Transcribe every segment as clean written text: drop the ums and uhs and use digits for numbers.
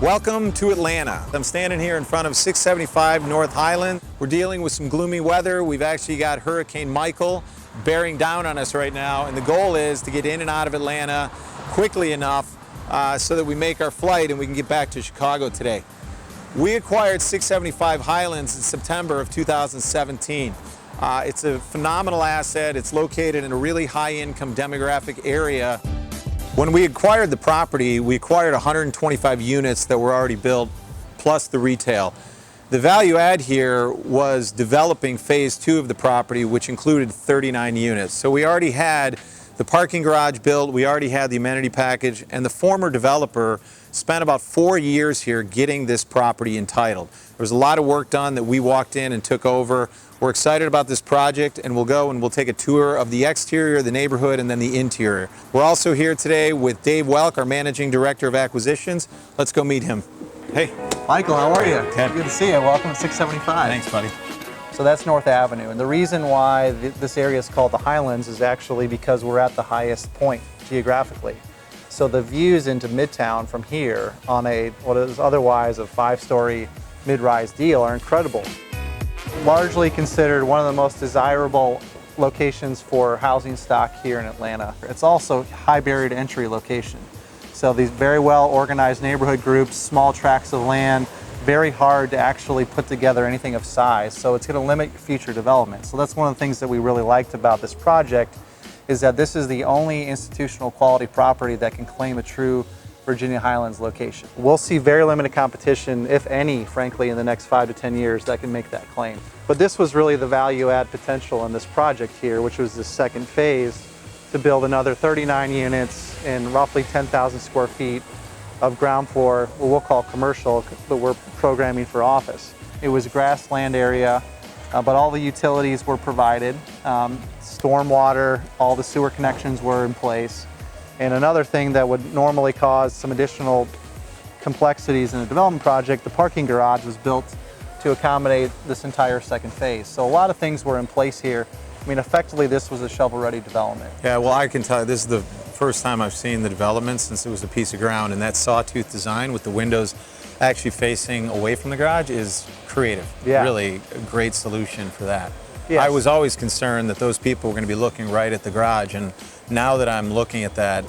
Welcome to Atlanta. I'm standing here in front of 675 North Highland. We're dealing with some gloomy weather. We've actually got Hurricane Michael bearing down on us right now, and the goal is to get in and out of Atlanta quickly enough so that we make our flight and we can get back to Chicago today. We acquired 675 Highlands in September of 2017. It's a phenomenal asset. It's located in a really high-income demographic area. When we acquired the property, we acquired 125 units that were already built, plus the retail. The value add here was developing phase 2 of the property, which included 39 units. So we already had the parking garage built, we already had the amenity package, and the former developer spent about 4 years here getting this property entitled. There was a lot of work done that we walked in and took over. We're excited about this project, and we'll go and we'll take a tour of the exterior, the neighborhood, and then the interior. We're also here today with Dave Welk, our Managing Director of Acquisitions. Let's go meet him. Hey. Michael, how are you? Ted. Good to see you. Welcome to 675. Thanks, buddy. So that's North Avenue, and the reason why this area is called the Highlands is actually because we're at the highest point geographically. So the views into Midtown from here on what is otherwise a 5-story mid-rise deal are incredible. Largely considered one of the most desirable locations for housing stock here in Atlanta. It's also high barrier to entry location. So these very well organized neighborhood groups, small tracts of land, very hard to actually put together anything of size. So it's going to limit future development. So that's one of the things that we really liked about this project, is that this is the only institutional quality property that can claim a true Virginia Highlands location. We'll see very limited competition, if any, frankly, in the next 5 to 10 years that can make that claim. But this was really the value add potential in this project here, which was the second phase, to build another 39 units in roughly 10,000 square feet of ground floor, what we'll call commercial, but we're programming for office. It was grassland area, but all the utilities were provided. Stormwater, all the sewer connections were in place. And another thing that would normally cause some additional complexities in a development project, the parking garage was built to accommodate this entire second phase. So a lot of things were in place here. I mean, effectively, this was a shovel-ready development. Yeah, well, I can tell you, this is the first time I've seen the development since it was a piece of ground, and that sawtooth design with the windows actually facing away from the garage is creative. Yeah. Really a great solution for that. Yes. I was always concerned that those people were going to be looking right at the garage, and now that I'm looking at that,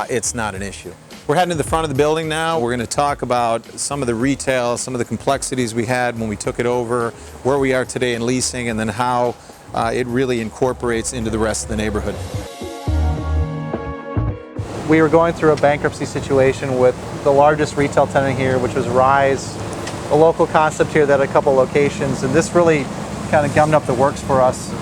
it's not an issue. We're heading to the front of the building now. We're going to talk about some of the retail, some of the complexities we had when we took it over, where we are today in leasing, and then how it really incorporates into the rest of the neighborhood. We were going through a bankruptcy situation with the largest retail tenant here, which was Rise, a local concept here that had a couple locations, and this really kind of gummed up the works for us.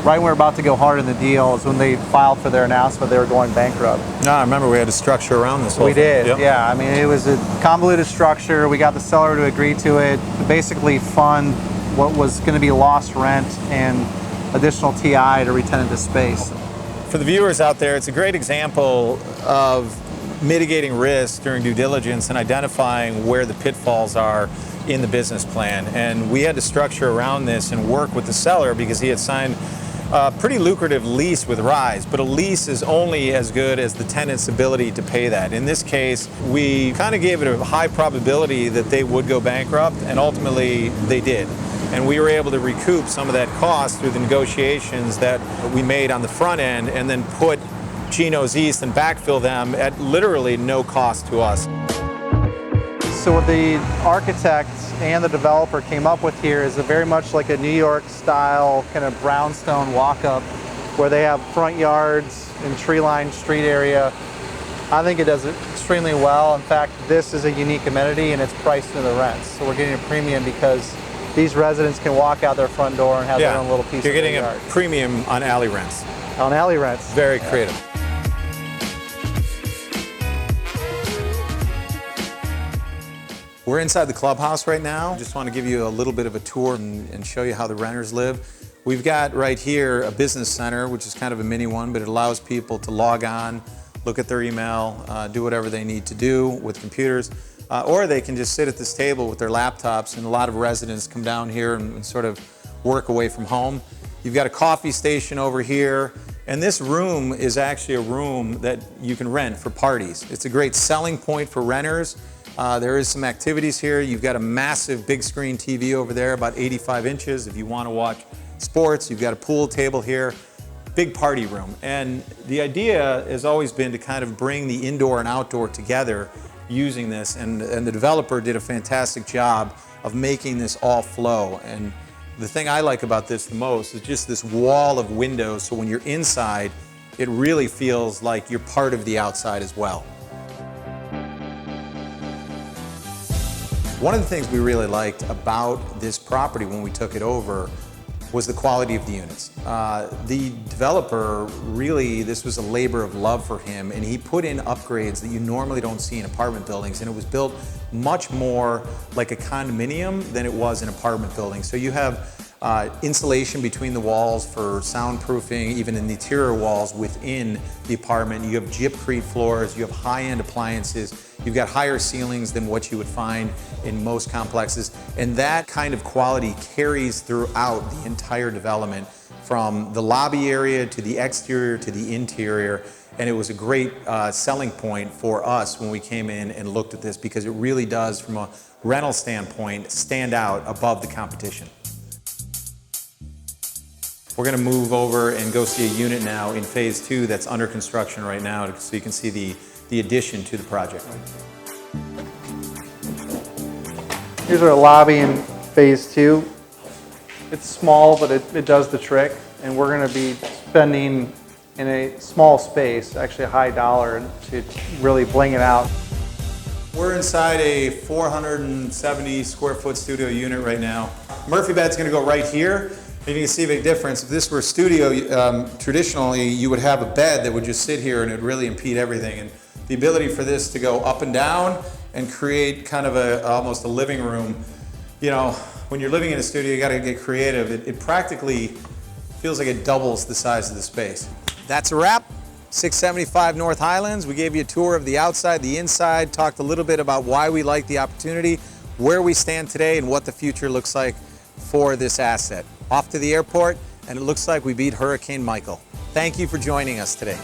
Right when we were about to go hard in the deal is when they filed for their announcement they were going bankrupt. No, I remember we had a structure around this whole thing. We did, yep. Yeah. I mean, it was a convoluted structure. We got the seller to agree to it, to basically fund what was going to be lost rent and additional TI to re-tenant the space. For the viewers out there, it's a great example of mitigating risk during due diligence and identifying where the pitfalls are in the business plan. And we had to structure around this and work with the seller because he had signed a pretty lucrative lease with Rise, but a lease is only as good as the tenant's ability to pay that. In this case, we kind of gave it a high probability that they would go bankrupt, and ultimately they did. And we were able to recoup some of that cost through the negotiations that we made on the front end, and then put Geno's East and backfill them at literally no cost to us. So what the architect and the developer came up with here is very much like a New York style kind of brownstone walk-up where they have front yards and tree-lined street area. I think it does it extremely well. In fact, this is a unique amenity and it's priced into the rents. So we're getting a premium because these residents can walk out their front door and have their own little piece of the yard. You're getting a premium on alley rents. On alley rents. Very creative. We're inside the clubhouse right now. Just want to give you a little bit of a tour and show you how the renters live. We've got right here a business center, which is kind of a mini one, but it allows people to log on, look at their email, do whatever they need to do with computers, or they can just sit at this table with their laptops, and a lot of residents come down here and sort of work away from home. You've got a coffee station over here, and this room is actually a room that you can rent for parties. It's a great selling point for renters There is some activities here. You've got a massive big screen TV over there, about 85 inches. If you want to watch sports, you've got a pool table here, big party room. And the idea has always been to kind of bring the indoor and outdoor together using this. And the developer did a fantastic job of making this all flow. And the thing I like about this the most is just this wall of windows, so when you're inside, it really feels like you're part of the outside as well. One of the things we really liked about this property when we took it over was the quality of the units. The developer really, this was a labor of love for him, and he put in upgrades that you normally don't see in apartment buildings, and it was built much more like a condominium than it was an apartment building. So you have insulation between the walls for soundproofing, even in the interior walls within the apartment. You have gypcrete floors, you have high-end appliances, you've got higher ceilings than what you would find in most complexes, and that kind of quality carries throughout the entire development, from the lobby area to the exterior to the interior. And it was a great selling point for us when we came in and looked at this, because it really does, from a rental standpoint, stand out above the competition. We're going to move over and go see a unit now in phase 2 that's under construction right now, so you can see the addition to the project. Here's our lobby in phase 2. It's small, but it does the trick. And we're going to be spending in a small space, actually a high dollar, to really bling it out. We're inside a 470 square foot studio unit right now. Murphy bed's going to go right here. And you can see a big difference. If this were a studio, traditionally you would have a bed that would just sit here and it would really impede everything. And the ability for this to go up and down and create kind of almost a living room. You know, when you're living in a studio, you got to get creative. It practically feels like it doubles the size of the space. That's a wrap. 675 North Highlands. We gave you a tour of the outside, the inside, talked a little bit about why we like the opportunity, where we stand today, and what the future looks like for this asset. Off to the airport, and it looks like we beat Hurricane Michael. Thank you for joining us today.